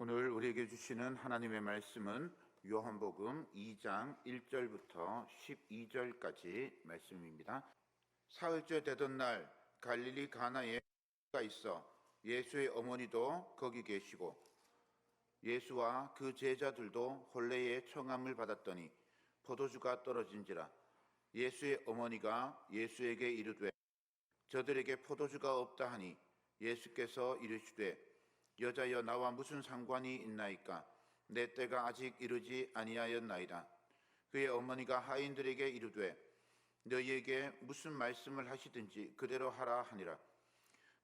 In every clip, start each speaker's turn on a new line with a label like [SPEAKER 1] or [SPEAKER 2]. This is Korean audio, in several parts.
[SPEAKER 1] 오늘 우리에게 주시는 하나님의 말씀은 요한복음 2장 1절부터 12절까지 말씀입니다. 사흘째 되던 날 갈릴리 가나에 가 있어 예수의 어머니도 거기 계시고 예수와 그 제자들도 혼례의 청함을 받았더니 포도주가 떨어진지라. 예수의 어머니가 예수에게 이르되 저들에게 포도주가 없다 하니 예수께서 이르시되 여자여 나와 무슨 상관이 있나이까? 내 때가 아직 이르지 아니하였나이다. 그의 어머니가 하인들에게 이르되 너희에게 무슨 말씀을 하시든지 그대로 하라 하니라.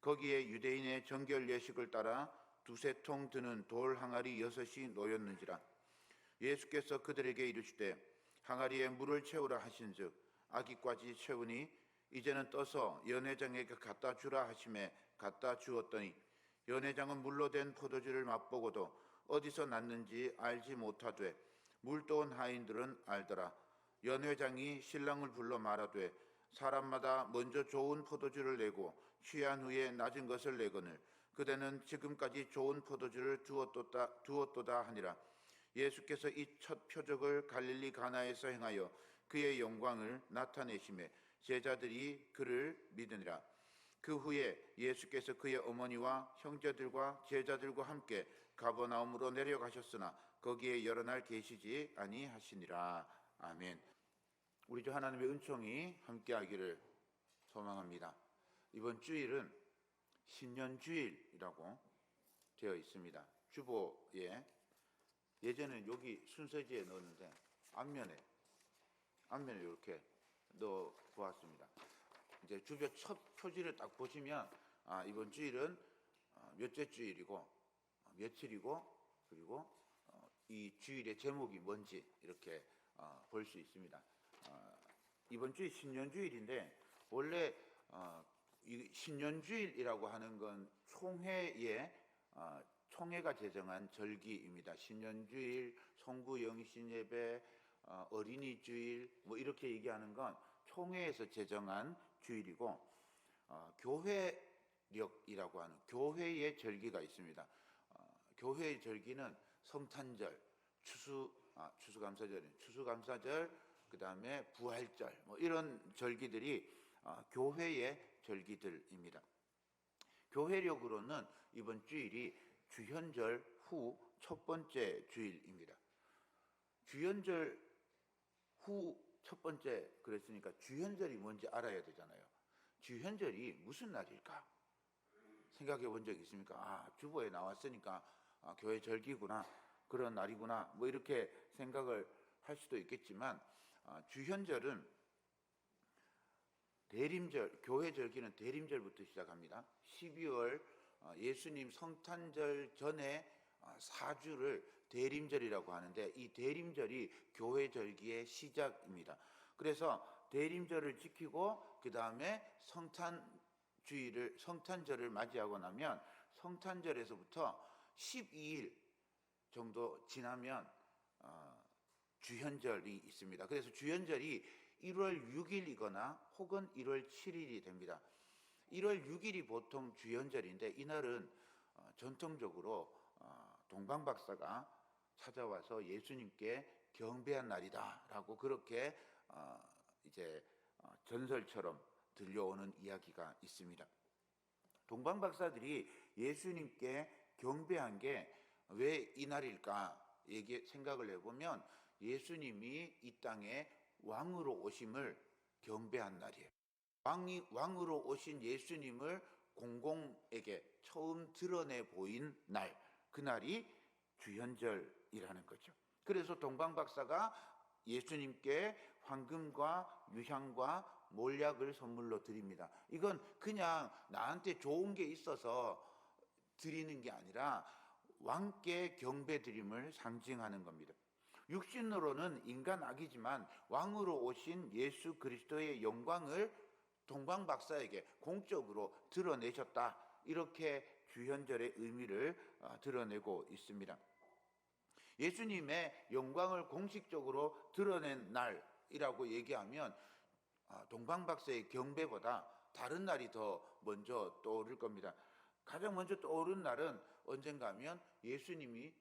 [SPEAKER 1] 거기에 유대인의 정결 예식을 따라 두세 통 드는 돌 항아리 6이 놓였는지라. 예수께서 그들에게 이르시되 항아리에 물을 채우라 하신즉 아기까지 채우니 이제는 떠서 연회장에게 갖다 주라 하심에 갖다 주었더니 연회장은 물로 된 포도주를 맛보고도 어디서 났는지 알지 못하되 물도온 하인들은 알더라. 연회장이 신랑을 불러 말하되 사람마다 먼저 좋은 포도주를 내고 취한 후에 낮은 것을 내거늘 그대는 지금까지 좋은 포도주를 두었도다 하니라. 예수께서 이 첫 표적을 갈릴리 가나에서 행하여 그의 영광을 나타내심에 제자들이 그를 믿으니라. 그 후에 예수께서 그의 어머니와 형제들과 제자들과 함께 가버나움으로 내려가셨으나 거기에 여러 날 계시지 아니하시니라. 아멘. 우리 주 하나님의 은총이 함께하기를 소망합니다. 이번 주일은 신년주일이라고 되어 있습니다. 주보에 예전에는 여기 순서지에 넣었는데 앞면에 이렇게 넣어 보았습니다. 이제 주변 첫 표지를 딱 보시면 이번 주일은 몇째 주일이고 며칠이고 그리고 이 주일의 제목이 뭔지 이렇게 볼 수 있습니다. 이번 주일 신년주일인데 원래 이 신년주일이라고 하는 건 총회가 제정한 절기입니다. 신년주일, 송구영신예배, 어린이주일 뭐 이렇게 얘기하는 건 총회에서 제정한 주일이고 교회력이라고 하는 교회의 절기가 있습니다. 교회의 절기는 성탄절, 추수감사절, 그 다음에 부활절 뭐 이런 절기들이 교회의 절기들입니다. 교회력으로는 이번 주일이 주현절 후 첫 번째 주일입니다. 주현절 후 첫 번째 그랬으니까 주현절이 뭔지 알아야 되잖아요. 주현절이 무슨 날일까? 생각해 본 적 있습니까? 주보에 나왔으니까 교회 절기구나, 그런 날이구나 뭐 이렇게 생각을 할 수도 있겠지만 주현절은 대림절, 교회 절기는 대림절부터 시작합니다. 12월 예수님 성탄절 전에 4주를 대림절이라고 하는데 이 대림절이 교회 절기의 시작입니다. 그래서 대림절을 지키고 그 다음에 성탄절을 맞이하고 나면 성탄절에서부터 12일 정도 지나면 주현절이 있습니다. 그래서 주현절이 1월 6일이거나 혹은 1월 7일이 됩니다. 1월 6일이 보통 주현절인데 이날은 전통적으로 동방박사가 찾아와서 예수님께 경배한 날이다라고 그렇게 이제 전설처럼 들려오는 이야기가 있습니다. 동방박사들이 예수님께 경배한 게 왜 이날일까 생각을 해보면 예수님이 이 땅에 왕으로 오심을 경배한 날이에요. 왕으로 오신 예수님을 공공에게 처음 드러내 보인 날, 그날이 주현절이라는 거죠. 그래서 동방박사가 예수님께 황금과 유향과 몰약을 선물로 드립니다. 이건 그냥 나한테 좋은 게 있어서 드리는 게 아니라 왕께 경배드림을 상징하는 겁니다. 육신으로는 인간 아기지만 왕으로 오신 예수 그리스도의 영광을 동방박사에게 공적으로 드러내셨다. 이렇게 주현절의 의미를 드러내고 있습니다. 예수님의 영광을 공식적으로 드러낸 날이라고 얘기하면 동방박사의 경배보다 다른 날이 더 먼저 떠오를 겁니다. 가장 먼저 떠오른 날은 언젠가 하면 예수님이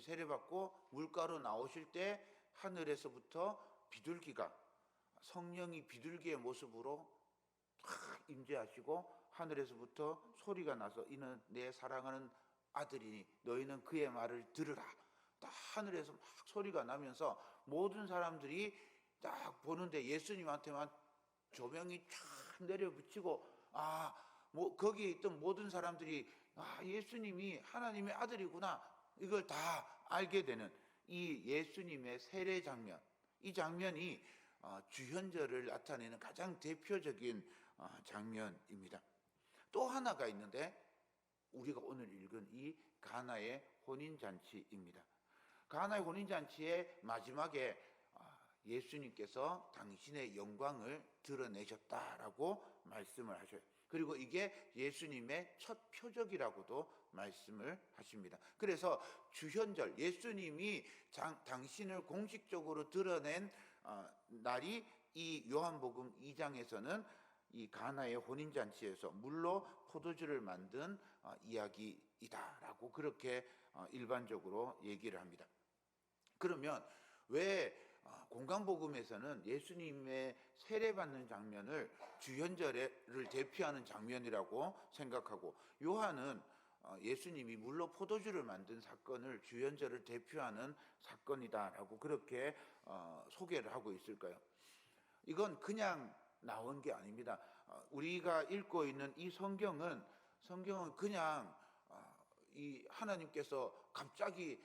[SPEAKER 1] 세례받고 물가로 나오실 때 하늘에서부터 비둘기가, 성령이 비둘기의 모습으로 탁 임재하시고 하늘에서부터 소리가 나서 이는 내 사랑하는 아들이니 너희는 그의 말을 들으라. 딱 하늘에서 막 소리가 나면서 모든 사람들이 딱 보는데 예수님한테만 조명이 쫙 내려비치고 거기에 있던 모든 사람들이 예수님이 하나님의 아들이구나, 이걸 다 알게 되는 이 예수님의 세례 장면, 이 장면이 주현절을 나타내는 가장 대표적인 장면입니다. 또 하나가 있는데 우리가 오늘 읽은 이 가나의 혼인잔치입니다. 가나의 혼인잔치의 마지막에 예수님께서 당신의 영광을 드러내셨다라고 말씀을 하셔요. 그리고 이게 예수님의 첫 표적이라고도 말씀을 하십니다. 그래서 주현절, 예수님이 당신을 공식적으로 드러낸 날이 이 요한복음 2장에서는 이 가나의 혼인잔치에서 물로 포도주를 만든 이야기이다라고 그렇게 일반적으로 얘기를 합니다. 그러면 왜 공강복음에서는 예수님의 세례받는 장면을 주현절을 대표하는 장면이라고 생각하고, 요한은 예수님이 물로 포도주를 만든 사건을 주현절을 대표하는 사건이다라고 그렇게 소개를 하고 있을까요? 이건 그냥 나온 게 아닙니다. 우리가 읽고 있는 이 성경은 그냥 이 하나님께서 갑자기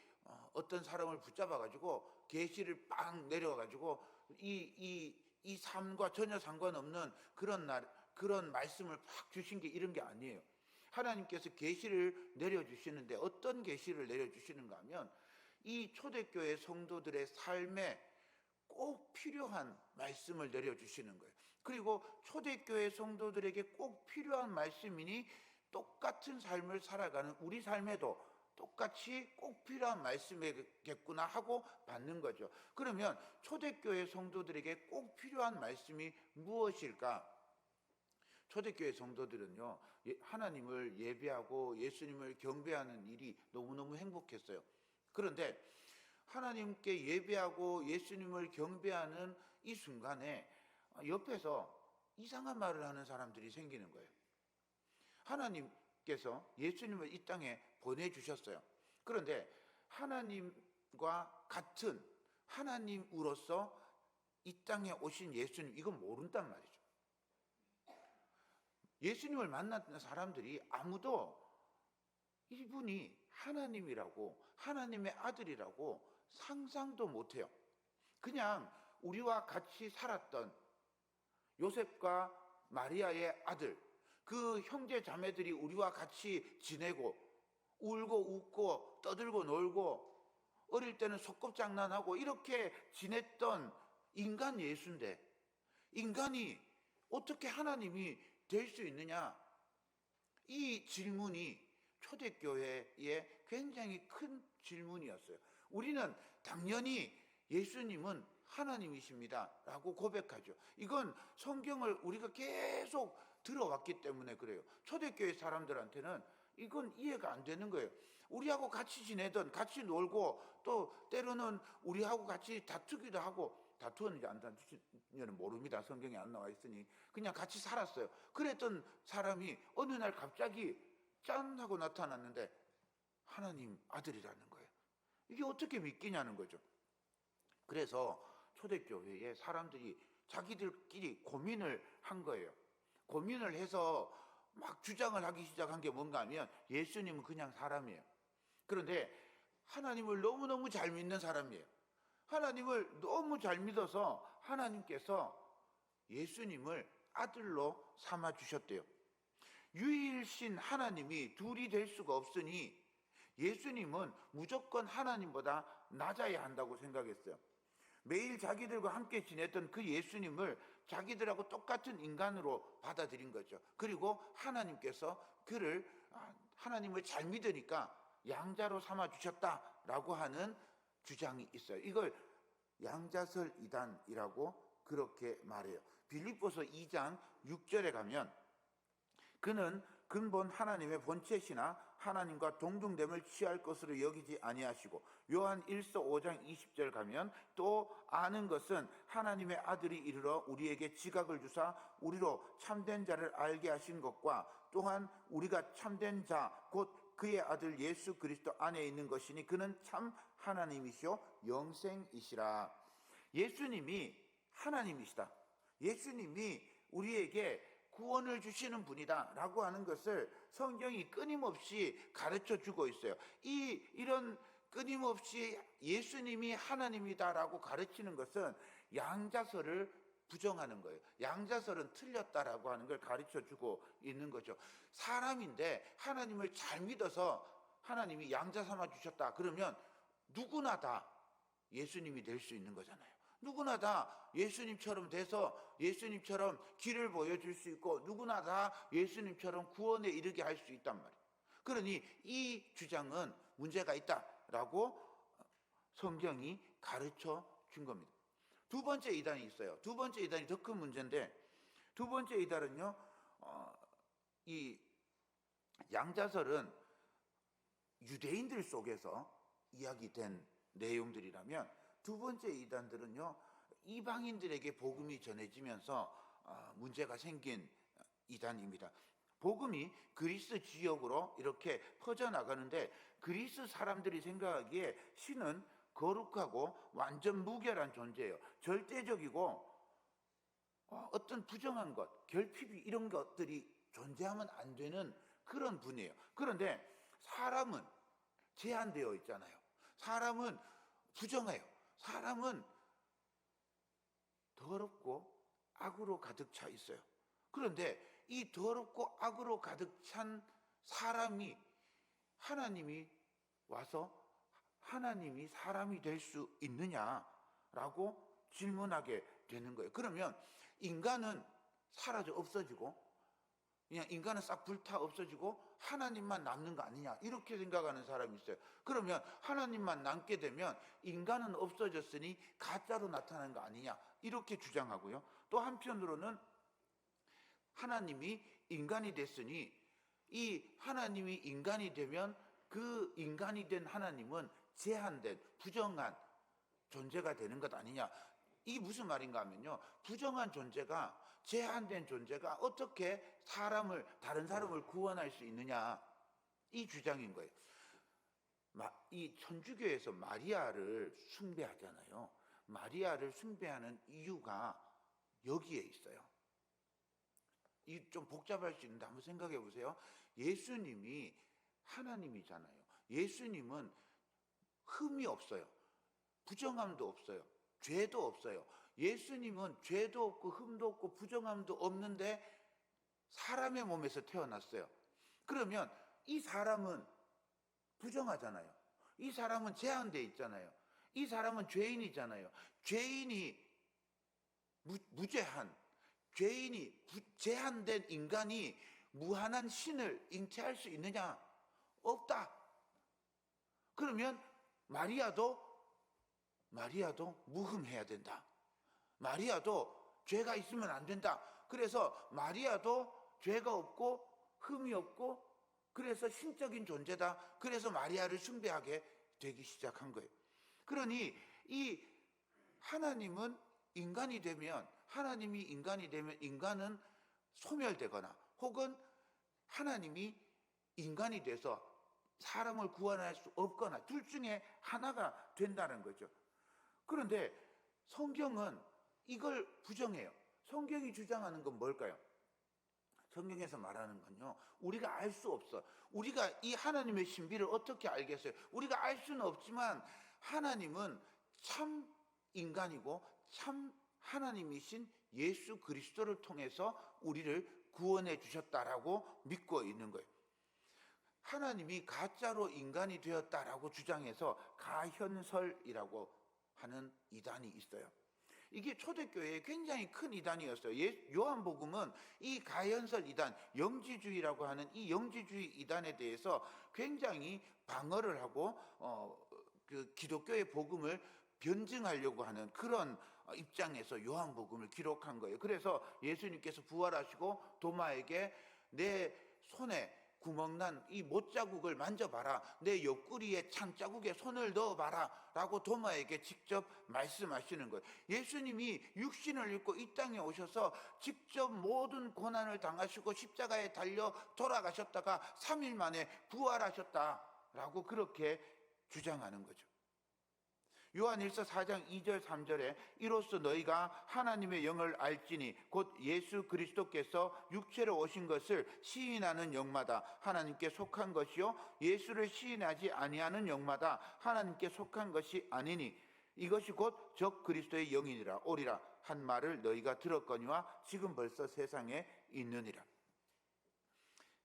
[SPEAKER 1] 어떤 사람을 붙잡아가지고 계시를 빵 내려가지고 이 삶과 전혀 상관없는 그런 말씀을 팍 주신 게 이런 게 아니에요. 하나님께서 계시를 내려주시는데 어떤 계시를 내려주시는가 하면 이 초대교회 성도들의 삶에 꼭 필요한 말씀을 내려주시는 거예요. 그리고 초대교회 성도들에게 꼭 필요한 말씀이니 똑같은 삶을 살아가는 우리 삶에도 똑같이 꼭 필요한 말씀이겠구나 하고 받는 거죠. 그러면 초대교회 성도들에게 꼭 필요한 말씀이 무엇일까? 초대교회 성도들은요, 하나님을 예배하고 예수님을 경배하는 일이 너무너무 행복했어요. 그런데 하나님께 예배하고 예수님을 경배하는 이 순간에 옆에서 이상한 말을 하는 사람들이 생기는 거예요. 하나님께서 예수님을 이 땅에 보내주셨어요. 그런데 하나님과 같은 하나님으로서 이 땅에 오신 예수님, 이건 모른단 말이죠. 예수님을 만났던 사람들이 아무도 이분이 하나님이라고, 하나님의 아들이라고 상상도 못해요. 그냥 우리와 같이 살았던 요셉과 마리아의 아들, 그 형제 자매들이 우리와 같이 지내고 울고 웃고 떠들고 놀고 어릴 때는 소꿉장난하고 이렇게 지냈던 인간 예수인데, 인간이 어떻게 하나님이 될 수 있느냐? 이 질문이 초대교회의 굉장히 큰 질문이었어요. 우리는 당연히 예수님은 하나님이십니다 라고 고백하죠. 이건 성경을 우리가 계속 들어왔기 때문에 그래요. 초대교회 사람들한테는 이건 이해가 안 되는 거예요. 우리하고 같이 지내던, 같이 놀고 또 때로는 우리하고 같이 다투기도 하고, 다투었는지 안 다투었는지는 모릅니다. 성경에 안 나와 있으니. 그냥 같이 살았어요. 그랬던 사람이 어느 날 갑자기 짠 하고 나타났는데 하나님 아들이라는 거예요. 이게 어떻게 믿기냐는 거죠. 그래서 초대교회에 사람들이 자기들끼리 고민을 한 거예요. 고민을 해서 막 주장을 하기 시작한 게 뭔가 하면 예수님은 그냥 사람이에요. 그런데 하나님을 너무너무 잘 믿는 사람이에요. 하나님을 너무 잘 믿어서 하나님께서 예수님을 아들로 삼아 주셨대요. 유일신 하나님이 둘이 될 수가 없으니 예수님은 무조건 하나님보다 낮아야 한다고 생각했어요. 매일 자기들과 함께 지냈던 그 예수님을 자기들하고 똑같은 인간으로 받아들인 거죠. 그리고 하나님께서 하나님을 잘 믿으니까 양자로 삼아 주셨다라고 하는 주장이 있어요. 이걸 양자설 이단이라고 그렇게 말해요. 빌립보서 2장 6절에 가면 그는 근본 하나님의 본체시나 하나님과 동등됨을 취할 것으로 여기지 아니하시고, 요한 1서 5장 20절 가면 또 아는 것은 하나님의 아들이 이르러 우리에게 지각을 주사 우리로 참된 자를 알게 하신 것과 또한 우리가 참된 자 곧 그의 아들 예수 그리스도 안에 있는 것이니 그는 참 하나님이시오 영생이시라. 예수님이 하나님이시다, 예수님이 우리에게 구원을 주시는 분이다 라고 하는 것을 성경이 끊임없이 가르쳐 주고 있어요. 이런 끊임없이 예수님이 하나님이다 라고 가르치는 것은 양자설을 부정하는 거예요. 양자설은 틀렸다라고 하는 걸 가르쳐 주고 있는 거죠. 사람인데 하나님을 잘 믿어서 하나님이 양자 삼아 주셨다 그러면 누구나 다 예수님이 될 수 있는 거잖아요. 누구나 다 예수님처럼 돼서 예수님처럼 길을 보여줄 수 있고, 누구나 다 예수님처럼 구원에 이르게 할 수 있단 말이에요. 그러니 이 주장은 문제가 있다라고 성경이 가르쳐 준 겁니다. 두 번째 이단이 있어요. 두 번째 이단이 더 큰 문제인데, 두 번째 이단은요, 이 양자설은 유대인들 속에서 이야기된 내용들이라면, 두 번째 이단들은요, 이방인들에게 복음이 전해지면서 문제가 생긴 이단입니다. 복음이 그리스 지역으로 이렇게 퍼져나가는데, 그리스 사람들이 생각하기에 신은 거룩하고 완전 무결한 존재예요. 절대적이고 어떤 부정한 것, 결핍이 이런 것들이 존재하면 안 되는 그런 분이에요. 그런데 사람은 제한되어 있잖아요. 사람은 부정해요. 사람은 더럽고 악으로 가득 차 있어요. 그런데 이 더럽고 악으로 가득 찬 사람이, 하나님이 와서 하나님이 사람이 될 수 있느냐라고 질문하게 되는 거예요. 그러면 인간은 사라져 없어지고, 그냥 인간은 싹 불타 없어지고 하나님만 남는 거 아니냐, 이렇게 생각하는 사람이 있어요. 그러면 하나님만 남게 되면 인간은 없어졌으니 가짜로 나타나는 거 아니냐, 이렇게 주장하고요. 또 한편으로는 하나님이 인간이 됐으니 이 하나님이 인간이 되면 그 인간이 된 하나님은 제한된 부정한 존재가 되는 것 아니냐. 이게 무슨 말인가 하면요, 부정한 존재가, 제한된 존재가 어떻게 다른 사람을 구원할 수 있느냐, 이 주장인 거예요. 이 천주교에서 마리아를 숭배하잖아요. 마리아를 숭배하는 이유가 여기에 있어요. 이 좀 복잡할 수 있는데 한번 생각해 보세요. 예수님이 하나님이잖아요. 예수님은 흠이 없어요. 부정함도 없어요. 죄도 없어요. 예수님은 죄도 없고 흠도 없고 부정함도 없는데 사람의 몸에서 태어났어요. 그러면 이 사람은 부정하잖아요. 이 사람은 제한되어 있잖아요. 이 사람은 죄인이잖아요. 죄인이 무죄한, 죄인이 제한된 인간이 무한한 신을 잉태할 수 있느냐? 없다. 그러면 마리아도 무흠해야 된다. 마리아도 죄가 있으면 안 된다. 그래서 마리아도 죄가 없고 흠이 없고, 그래서 신적인 존재다. 그래서 마리아를 숭배하게 되기 시작한 거예요. 그러니 이 하나님은 인간이 되면, 하나님이 인간이 되면 인간은 소멸되거나, 혹은 하나님이 인간이 돼서 사람을 구원할 수 없거나, 둘 중에 하나가 된다는 거죠. 그런데 성경은 이걸 부정해요. 성경이 주장하는 건 뭘까요? 성경에서 말하는 건요, 우리가 알 수 없어. 우리가 이 하나님의 신비를 어떻게 알겠어요? 우리가 알 수는 없지만 하나님은 참 인간이고 참 하나님이신 예수 그리스도를 통해서 우리를 구원해 주셨다라고 믿고 있는 거예요. 하나님이 가짜로 인간이 되었다라고 주장해서 가현설이라고 하는 이단이 있어요. 이게 초대교회에 굉장히 큰 이단이었어요. 요한복음은 이 가현설 이단, 영지주의라고 하는 이 영지주의 이단에 대해서 굉장히 방어를 하고 그 기독교의 복음을 변증하려고 하는 그런 입장에서 요한복음을 기록한 거예요. 그래서 예수님께서 부활하시고 도마에게 내 손에 구멍난 이 못자국을 만져봐라. 내 옆구리에 창자국에 손을 넣어봐라. 라고 도마에게 직접 말씀하시는 거예요. 예수님이 육신을 입고 이 땅에 오셔서 직접 모든 고난을 당하시고 십자가에 달려 돌아가셨다가 3일 만에 부활하셨다라고 그렇게 주장하는 거죠. 요한일서 4장 2절 3절에 이로써 너희가 하나님의 영을 알지니 곧 예수 그리스도께서 육체로 오신 것을 시인하는 영마다 하나님께 속한 것이요 예수를 시인하지 아니하는 영마다 하나님께 속한 것이 아니니 이것이 곧 적 그리스도의 영이니라 오리라 한 말을 너희가 들었거니와 지금 벌써 세상에 있느니라.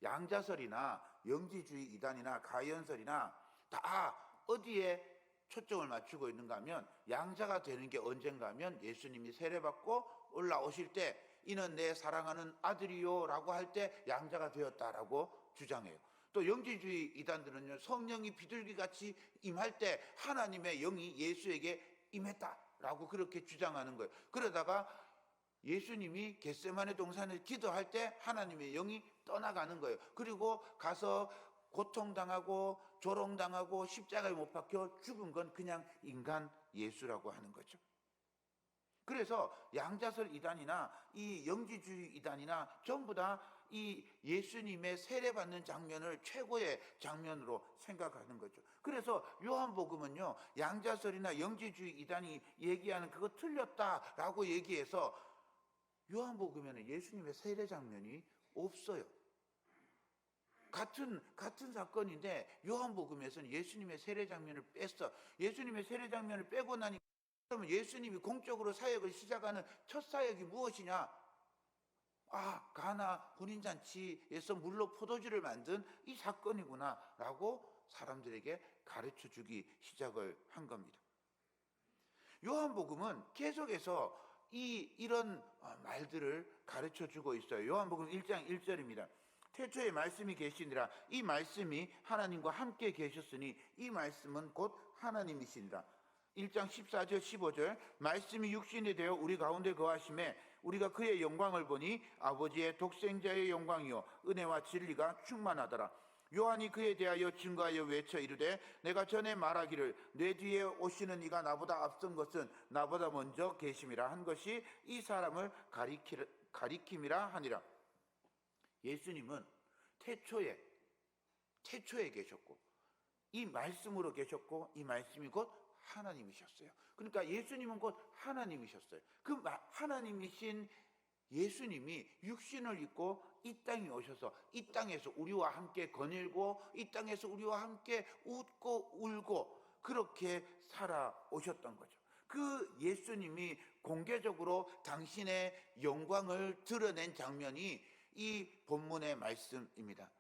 [SPEAKER 1] 양자설이나 영지주의 이단이나 가연설이나 다 어디에 초점을 맞추고 있는가 하면 양자가 되는 게 언젠가 하면 예수님이 세례받고 올라오실 때 이는 내 사랑하는 아들이요 라고 할 때 양자가 되었다라고 주장해요. 또 영지주의 이단들은요 성령이 비둘기같이 임할 때 하나님의 영이 예수에게 임했다라고 그렇게 주장하는 거예요. 그러다가 예수님이 겟세마네 동산에서 기도할 때 하나님의 영이 떠나가는 거예요. 그리고 가서 고통당하고 조롱당하고 십자가에 못 박혀 죽은 건 그냥 인간 예수라고 하는 거죠. 그래서 양자설 이단이나 이 영지주의 이단이나 전부 다 이 예수님의 세례받는 장면을 최고의 장면으로 생각하는 거죠. 그래서 요한복음은요 양자설이나 영지주의 이단이 얘기하는 그거 틀렸다라고 얘기해서 요한복음에는 예수님의 세례 장면이 없어요. 같은 사건인데 요한복음에서는 예수님의 세례 장면을 뺐어. 예수님의 세례 장면을 빼고 나니 그러면 예수님이 공적으로 사역을 시작하는 첫 사역이 무엇이냐? 가나 혼인잔치에서 물로 포도주를 만든 이 사건이구나 라고 사람들에게 가르쳐주기 시작을 한 겁니다. 요한복음은 계속해서 이런 말들을 가르쳐주고 있어요. 요한복음 1장 1절입니다. 태초에 말씀이 계시니라 이 말씀이 하나님과 함께 계셨으니 이 말씀은 곧 하나님이시니라. 1장 14절 15절 말씀이 육신이 되어 우리 가운데 거하심에 우리가 그의 영광을 보니 아버지의 독생자의 영광이요 은혜와 진리가 충만하더라. 요한이 그에 대하여 증거하여 외쳐 이르되 내가 전에 말하기를 내 뒤에 오시는 이가 나보다 앞선 것은 나보다 먼저 계심이라 한 것이 이 사람을 가리킴이라 하니라. 예수님은 태초에 계셨고 이 말씀으로 계셨고 이 말씀이 곧 하나님이셨어요. 그러니까 예수님은 곧 하나님이셨어요. 그 하나님이신 예수님이 육신을 입고 이 땅에 오셔서 이 땅에서 우리와 함께 거닐고 이 땅에서 우리와 함께 웃고 울고 그렇게 살아오셨던 거죠. 그 예수님이 공개적으로 당신의 영광을 드러낸 장면이 이 본문의 말씀입니다.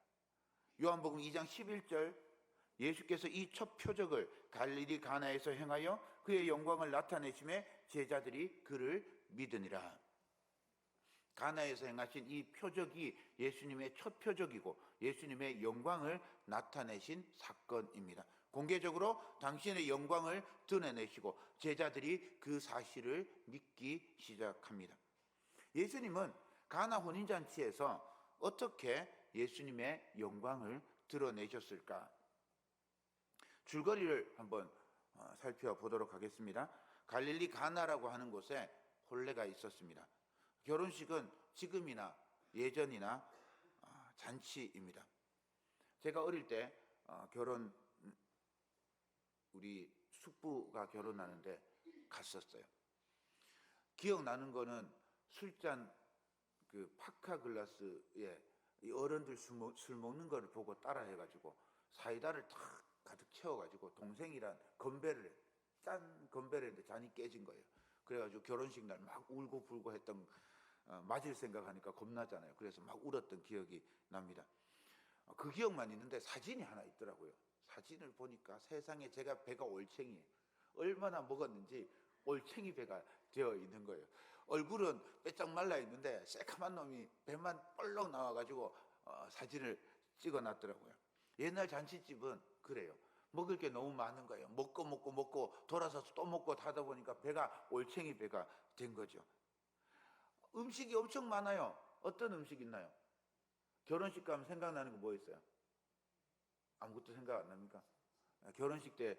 [SPEAKER 1] 요한복음 2장 11절 예수께서 이 첫 표적을 갈릴리 가나에서 행하여 그의 영광을 나타내심에 제자들이 그를 믿으니라. 가나에서 행하신 이 표적이 예수님의 첫 표적이고 예수님의 영광을 나타내신 사건입니다. 공개적으로 당신의 영광을 드러내시고 제자들이 그 사실을 믿기 시작합니다. 예수님은 가나 혼인잔치에서 어떻게 예수님의 영광을 드러내셨을까? 줄거리를 한번 살펴보도록 하겠습니다. 갈릴리 가나라고 하는 곳에 혼례가 있었습니다. 결혼식은 지금이나 예전이나 잔치입니다. 제가 어릴 때 우리 숙부가 결혼하는데 갔었어요. 기억나는 거는 술잔 그 파카 글라스에 어른들 술 먹는 거를 보고 따라해가지고 사이다를 탁 가득 채워가지고 동생이랑 건배를 짠 건배를 했는데 잔이 깨진 거예요. 그래가지고 결혼식 날 막 울고 불고 했던 맞을 생각하니까 겁나잖아요. 그래서 막 울었던 기억이 납니다. 그 기억만 있는데 사진이 하나 있더라고요. 사진을 보니까 세상에 제가 배가 올챙이에요. 얼마나 먹었는지 올챙이 배가 되어 있는 거예요. 얼굴은 빼짝 말라 있는데 새카만 놈이 배만 볼록 나와가지고 사진을 찍어놨더라고요. 옛날 잔치집은 그래요. 먹을 게 너무 많은 거예요. 먹고 돌아서서 또 먹고 하다 보니까 배가 올챙이 배가 된 거죠. 음식이 엄청 많아요. 어떤 음식 있나요? 결혼식 가면 생각나는 거 뭐 있어요? 아무것도 생각 안 납니까? 결혼식 때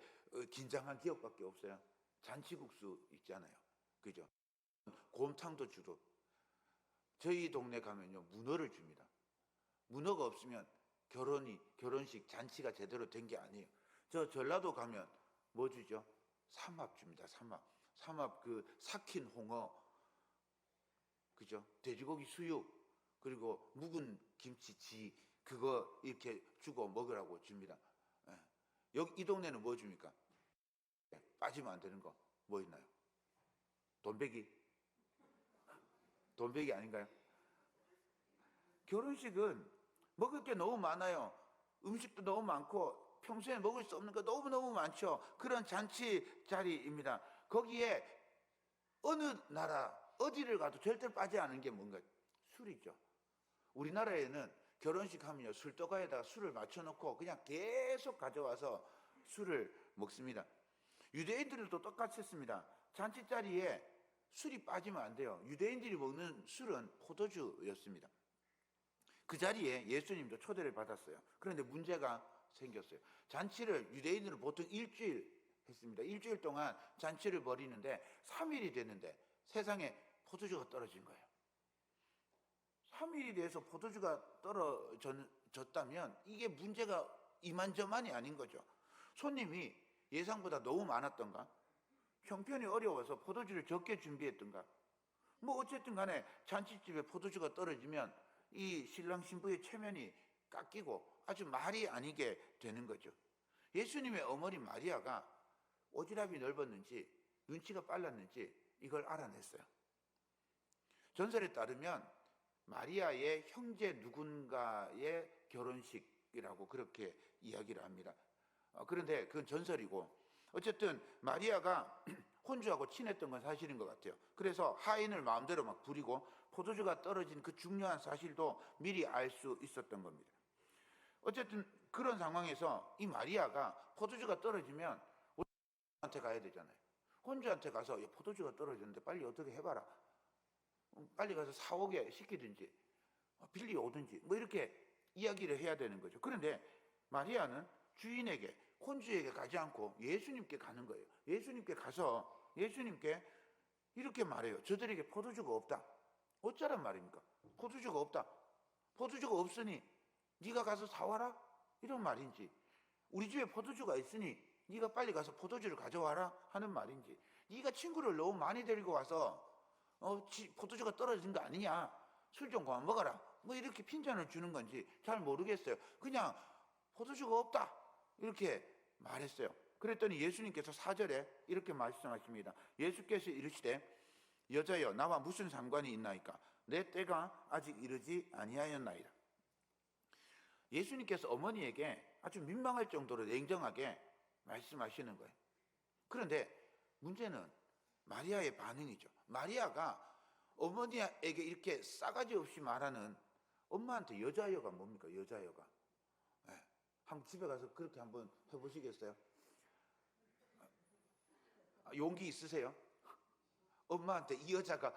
[SPEAKER 1] 긴장한 기억밖에 없어요. 잔치국수 있잖아요. 그죠? 곰탕도 주고. 저희 동네 가면요, 문어를 줍니다. 문어가 없으면 결혼식 잔치가 제대로 된 게 아니에요. 저 전라도 가면 뭐 주죠? 삼합 줍니다. 삼합 그 삭힌 홍어, 그죠? 돼지고기 수육, 그리고 묵은 김치지, 그거 이렇게 주고 먹으라고 줍니다. 예. 여기 이 동네는 뭐 줍니까? 빠지면 안 되는 거 뭐 있나요? 돈베기? 돈베기 아닌가요? 결혼식은 먹을 게 너무 많아요. 음식도 너무 많고 평소에 먹을 수 없는 거 너무너무 많죠. 그런 잔치 자리입니다. 거기에 어느 나라 어디를 가도 절대로 빠지지 않은 게 뭔가? 술이죠. 우리나라에는 결혼식 하면요, 술떡가에다가 술을 맞춰놓고 그냥 계속 가져와서 술을 먹습니다. 유대인들도 똑같이 했습니다. 잔치 자리에 술이 빠지면 안 돼요. 유대인들이 먹는 술은 포도주였습니다. 그 자리에 예수님도 초대를 받았어요. 그런데 문제가 생겼어요. 잔치를 유대인들은 보통 일주일 했습니다. 일주일 동안 잔치를 벌이는데 3일이 됐는데 세상에 포도주가 떨어진 거예요. 3일이 돼서 포도주가 떨어졌다면 이게 문제가 이만저만이 아닌 거죠. 손님이 예상보다 너무 많았던가? 형편이 어려워서 포도주를 적게 준비했던가? 뭐 어쨌든 간에 잔치집에 포도주가 떨어지면 이 신랑 신부의 체면이 깎이고 아주 말이 아니게 되는 거죠. 예수님의 어머니 마리아가 오지랖이 넓었는지 눈치가 빨랐는지 이걸 알아냈어요. 전설에 따르면 마리아의 형제 누군가의 결혼식이라고 그렇게 이야기를 합니다. 그런데 그건 전설이고, 어쨌든 마리아가 혼주하고 친했던 건 사실인 것 같아요. 그래서 하인을 마음대로 막 부리고 포도주가 떨어진 그 중요한 사실도 미리 알 수 있었던 겁니다. 어쨌든 그런 상황에서 이 마리아가 포도주가 떨어지면 혼주한테 가야 되잖아요. 혼주한테 가서 포도주가 떨어졌는데 빨리 어떻게 해봐라, 빨리 가서 사오게 시키든지 빌리 오든지 뭐 이렇게 이야기를 해야 되는 거죠. 그런데 마리아는 주인에게, 혼주에게 가지 않고 예수님께 가는 거예요. 예수님께 가서 예수님께 이렇게 말해요. 저들에게 포도주가 없다. 어쩌란 말입니까? 포도주가 없다. 포도주가 없으니 네가 가서 사와라? 이런 말인지, 우리 집에 포도주가 있으니 네가 빨리 가서 포도주를 가져와라 하는 말인지, 네가 친구를 너무 많이 데리고 와서 포도주가 떨어진 거 아니냐, 술 좀 그만 먹어라, 뭐 이렇게 핀잔을 주는 건지 잘 모르겠어요. 그냥 포도주가 없다 이렇게 말했어요. 그랬더니 예수님께서 4절에 이렇게 말씀하십니다. 예수께서 이르시되 여자여 나와 무슨 상관이 있나이까, 내 때가 아직 이르지 아니하였나이다. 예수님께서 어머니에게 아주 민망할 정도로 냉정하게 말씀하시는 거예요. 그런데 문제는 마리아의 반응이죠. 마리아가 어머니에게 이렇게 싸가지 없이 말하는 엄마한테 여자여가 뭡니까? 여자여가. 네. 한번 집에 가서 그렇게 한번 해보시겠어요? 용기 있으세요? 엄마한테 이 여자가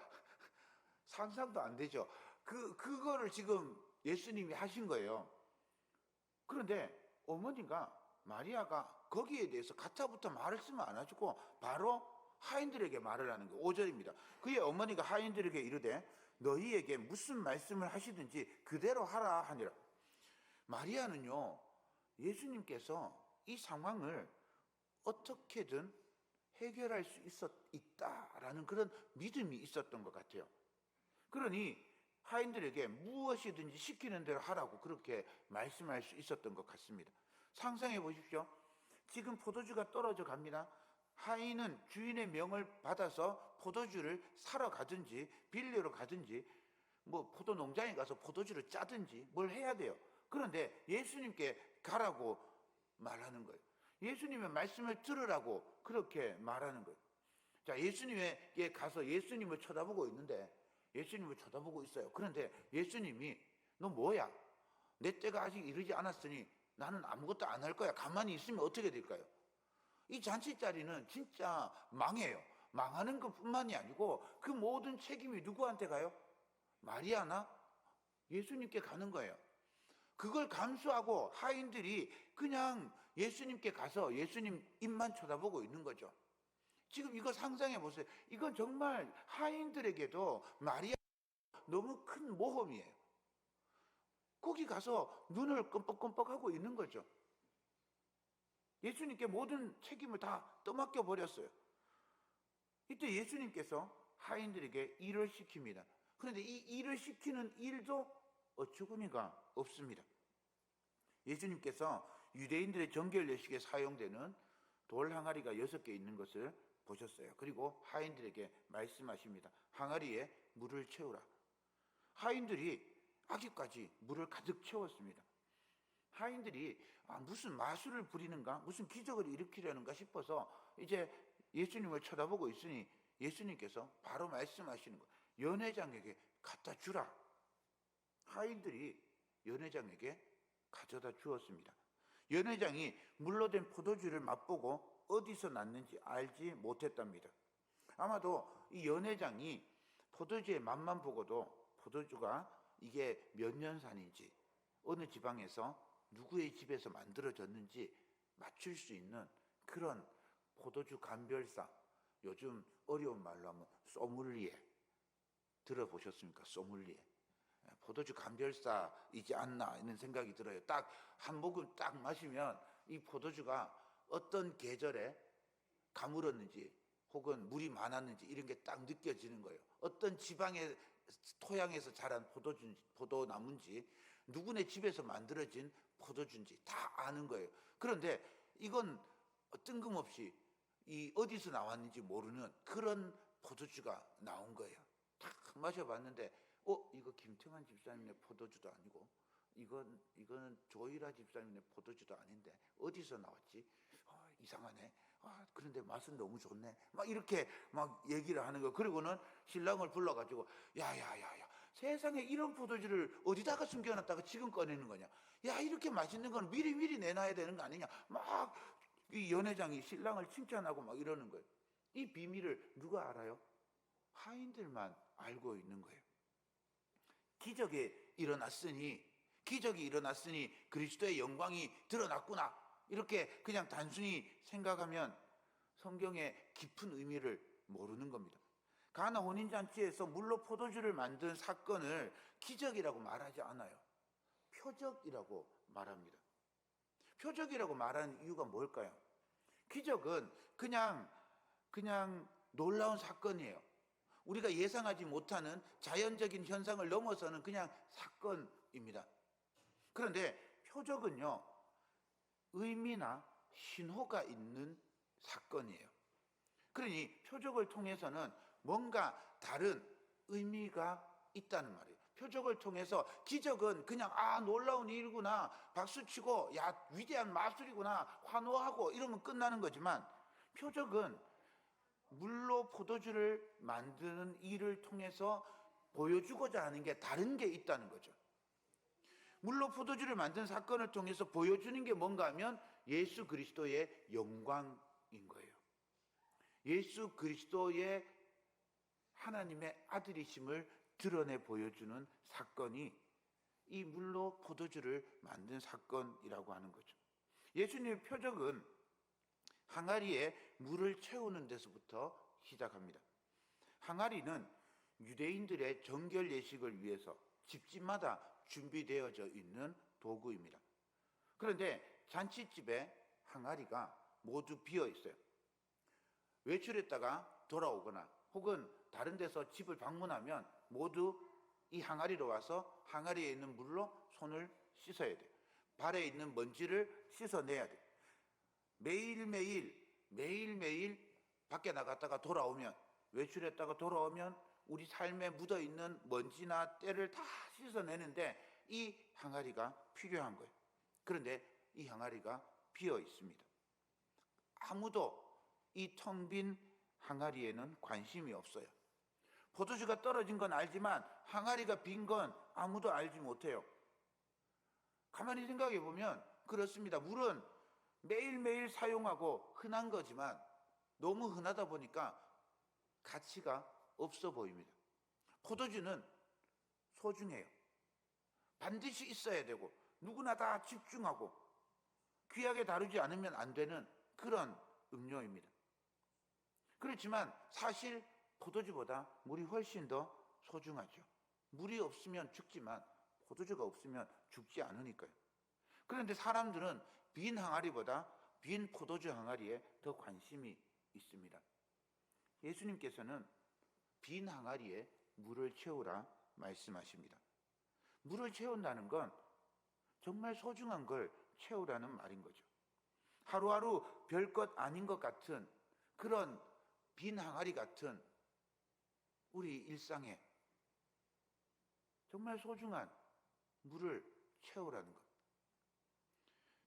[SPEAKER 1] 상상도 안 되죠. 그거를 지금 예수님이 하신 거예요. 그런데 어머니가, 마리아가 거기에 대해서 가타부터 말을 쓰면 안 하시고 바로 하인들에게 말을 하는 거예요. 5절입니다. 그의 어머니가 하인들에게 이르되 너희에게 무슨 말씀을 하시든지 그대로 하라 하니라. 마리아는요, 예수님께서 이 상황을 어떻게든 해결할 수 있다라는 그런 믿음이 있었던 것 같아요. 그러니 하인들에게 무엇이든지 시키는 대로 하라고 그렇게 말씀할 수 있었던 것 같습니다. 상상해 보십시오. 지금 포도주가 떨어져 갑니다. 하인은 주인의 명을 받아서 포도주를 사러 가든지 빌리러 가든지 뭐 포도 농장에 가서 포도주를 짜든지 뭘 해야 돼요. 그런데 예수님께 가라고 말하는 거예요. 예수님의 말씀을 들으라고 그렇게 말하는 거예요. 자, 예수님에게 가서 예수님을 쳐다보고 있는데, 예수님을 쳐다보고 있어요. 그런데 예수님이 너 뭐야? 내 때가 아직 이르지 않았으니 나는 아무것도 안 할 거야. 가만히 있으면 어떻게 될까요? 이 잔치 자리는 진짜 망해요. 망하는 것뿐만이 아니고 그 모든 책임이 누구한테 가요? 마리아나 예수님께 가는 거예요. 그걸 감수하고 하인들이 그냥 예수님께 가서 예수님 입만 쳐다보고 있는 거죠. 지금 이거 상상해 보세요. 이건 정말 하인들에게도 마리아 너무 큰 모험이에요. 거기 가서 눈을 끔뻑끔뻑하고 있는 거죠. 예수님께 모든 책임을 다 떠맡겨 버렸어요. 이때 예수님께서 하인들에게 일을 시킵니다. 그런데 이 일을 시키는 일도 어처구니가 없습니다. 예수님께서 유대인들의 정결 예식에 사용되는 돌 항아리가 6개 있는 것을 보셨어요. 그리고 하인들에게 말씀하십니다. 항아리에 물을 채우라. 하인들이 아직까지 물을 가득 채웠습니다. 하인들이 무슨 마술을 부리는가, 무슨 기적을 일으키려는가 싶어서 이제 예수님을 쳐다보고 있으니 예수님께서 바로 말씀하시는 거예요. 연회장에게 갖다 주라. 하인들이 연회장에게 가져다 주었습니다. 연회장이 물로 된 포도주를 맛보고 어디서 났는지 알지 못했답니다. 아마도 이 연회장이 포도주의 맛만 보고도 포도주가 이게 몇 년산인지, 어느 지방에서 누구의 집에서 만들어졌는지 맞출 수 있는 그런 포도주 감별사, 요즘 어려운 말로 하면 소믈리에, 들어보셨습니까? 소믈리에. 포도주 감별사이지 않나 이런 생각이 들어요. 딱 한 모금 딱 마시면 이 포도주가 어떤 계절에 가물었는지 혹은 물이 많았는지 이런 게 딱 느껴지는 거예요. 어떤 지방의 토양에서 자란 포도나무인지 누구네 집에서 만들어진 포도주인지 다 아는 거예요. 그런데 이건 뜬금없이 이 어디서 나왔는지 모르는 그런 포도주가 나온 거예요. 딱 마셔봤는데 이거 김태환 집사님의 포도주도 아니고 이거는 조이라 집사님의 포도주도 아닌데 어디서 나왔지? 이상하네. 그런데 맛은 너무 좋네. 막 이렇게 막 얘기를 하는 거. 그리고는 신랑을 불러가지고 야야야야, 세상에 이런 포도주를 어디다가 숨겨놨다가 지금 꺼내는 거냐? 야, 이렇게 맛있는 건 미리 내놔야 되는 거 아니냐? 막 이 연회장이 신랑을 칭찬하고 막 이러는 거예요. 이 비밀을 누가 알아요? 하인들만 알고 있는 거예요. 기적이 일어났으니 그리스도의 영광이 드러났구나, 이렇게 그냥 단순히 생각하면 성경의 깊은 의미를 모르는 겁니다. 가나 혼인잔치에서 물로 포도주를 만든 사건을 기적이라고 말하지 않아요. 표적이라고 말합니다. 표적이라고 말하는 이유가 뭘까요? 기적은 그냥 놀라운 사건이에요. 우리가 예상하지 못하는 자연적인 현상을 넘어서는 그냥 사건입니다. 그런데 표적은요, 의미나 신호가 있는 사건이에요. 그러니 표적을 통해서는 뭔가 다른 의미가 있다는 말이에요. 표적을 통해서 기적은 그냥 놀라운 일이구나, 박수치고 위대한 마술이구나, 환호하고 이러면 끝나는 거지만, 표적은 물로 포도주를 만드는 일을 통해서 보여주고자 하는 게 다른 게 있다는 거죠. 물로 포도주를 만든 사건을 통해서 보여주는 게 뭔가 하면 예수 그리스도의 영광인 거예요. 예수 그리스도의 하나님의 아들이심을 드러내 보여주는 사건이 이 물로 포도주를 만든 사건이라고 하는 거죠. 예수님의 표적은 항아리에 물을 채우는 데서부터 시작합니다. 항아리는 유대인들의 정결 예식을 위해서 집집마다 준비되어져 있는 도구입니다. 그런데 잔치집에 항아리가 모두 비어 있어요. 외출했다가 돌아오거나 혹은 다른 데서 집을 방문하면 모두 이 항아리로 와서 항아리에 있는 물로 손을 씻어야 돼요. 발에 있는 먼지를 씻어내야 돼요. 매일매일 밖에 나갔다가 돌아오면, 외출했다가 돌아오면 우리 삶에 묻어있는 먼지나 때를 다 씻어내는데 이 항아리가 필요한 거예요. 그런데 이 항아리가 비어 있습니다. 아무도 이 텅 빈 항아리에는 관심이 없어요. 포도주가 떨어진 건 알지만 항아리가 빈 건 아무도 알지 못해요. 가만히 생각해 보면 그렇습니다. 물은 매일매일 사용하고 흔한 거지만 너무 흔하다 보니까 가치가 없어 보입니다. 포도주는 소중해요. 반드시 있어야 되고 누구나 다 집중하고 귀하게 다루지 않으면 안 되는 그런 음료입니다. 그렇지만 사실 포도주보다 물이 훨씬 더 소중하죠. 물이 없으면 죽지만 포도주가 없으면 죽지 않으니까요. 그런데 사람들은 빈 항아리보다 빈 포도주 항아리에 더 관심이 있습니다. 예수님께서는 빈 항아리에 물을 채우라 말씀하십니다. 물을 채운다는 건 정말 소중한 걸 채우라는 말인 거죠. 하루하루 별것 아닌 것 같은 그런 빈 항아리 같은 우리 일상에 정말 소중한 물을 채우라는 것.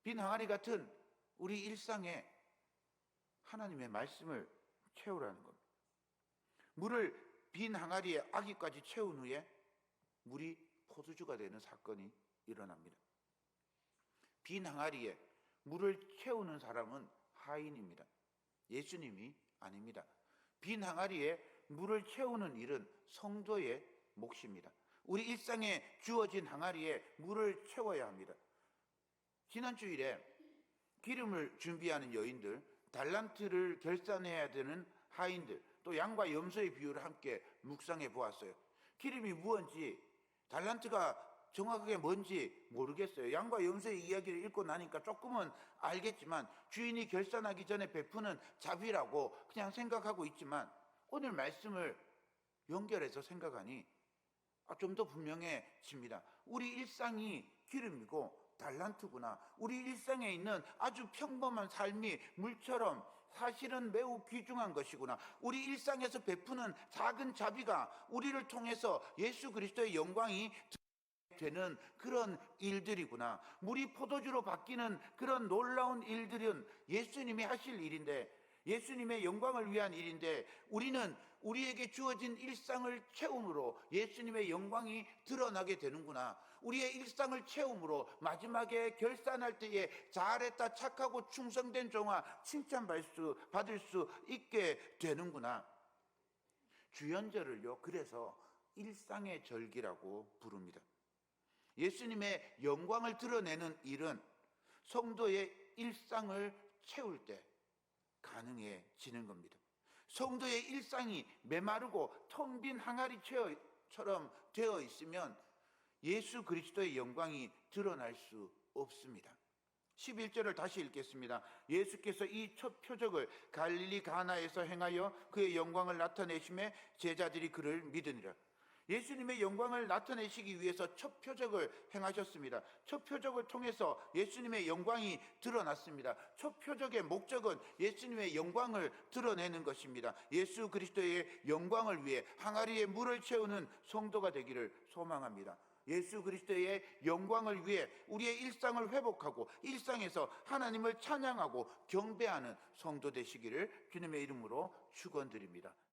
[SPEAKER 1] 빈 항아리 같은 우리 일상에 하나님의 말씀을 채우라는 겁니다. 물을 빈 항아리에 아기까지 채운 후에 물이 포도주가 되는 사건이 일어납니다. 빈 항아리에 물을 채우는 사람은 하인입니다. 예수님이 아닙니다. 빈 항아리에 물을 채우는 일은 성도의 몫입니다. 우리 일상에 주어진 항아리에 물을 채워야 합니다. 지난 주일에 기름을 준비하는 여인들, 달란트를 결산해야 되는 하인들, 또 양과 염소의 비유를 함께 묵상해 보았어요. 기름이 무언지, 달란트가 정확하게 뭔지 모르겠어요. 양과 염소의 이야기를 읽고 나니까 조금은 알겠지만 주인이 결산하기 전에 베푸는 자비라고 그냥 생각하고 있지만 오늘 말씀을 연결해서 생각하니 좀 더 분명해집니다. 우리 일상이 기름이고 달란트구나. 우리 일상에 있는 아주 평범한 삶이 물처럼 사실은 매우 귀중한 것이구나. 우리 일상에서 베푸는 작은 자비가 우리를 통해서 예수 그리스도의 영광이 되는 그런 일들이구나. 물이 포도주로 바뀌는 그런 놀라운 일들은 예수님이 하실 일인데, 예수님의 영광을 위한 일인데, 우리는 우리에게 주어진 일상을 채움으로 예수님의 영광이 드러나게 되는구나. 우리의 일상을 채움으로 마지막에 결산할 때에 잘했다, 착하고 충성된 종아 칭찬받을 수 있게 되는구나. 주연절을요, 그래서 일상의 절기라고 부릅니다. 예수님의 영광을 드러내는 일은 성도의 일상을 채울 때 가능해지는 겁니다. 성도의 일상이 메마르고 텅 빈 항아리처럼 되어 있으면 예수 그리스도의 영광이 드러날 수 없습니다. 11절을 다시 읽겠습니다. 예수께서 이 첫 표적을 갈릴리 가나에서 행하여 그의 영광을 나타내심에 제자들이 그를 믿으니라. 예수님의 영광을 나타내시기 위해서 첫 표적을 행하셨습니다. 첫 표적을 통해서 예수님의 영광이 드러났습니다. 첫 표적의 목적은 예수님의 영광을 드러내는 것입니다. 예수 그리스도의 영광을 위해 항아리에 물을 채우는 성도가 되기를 소망합니다. 예수 그리스도의 영광을 위해 우리의 일상을 회복하고 일상에서 하나님을 찬양하고 경배하는 성도 되시기를 주님의 이름으로 축원드립니다.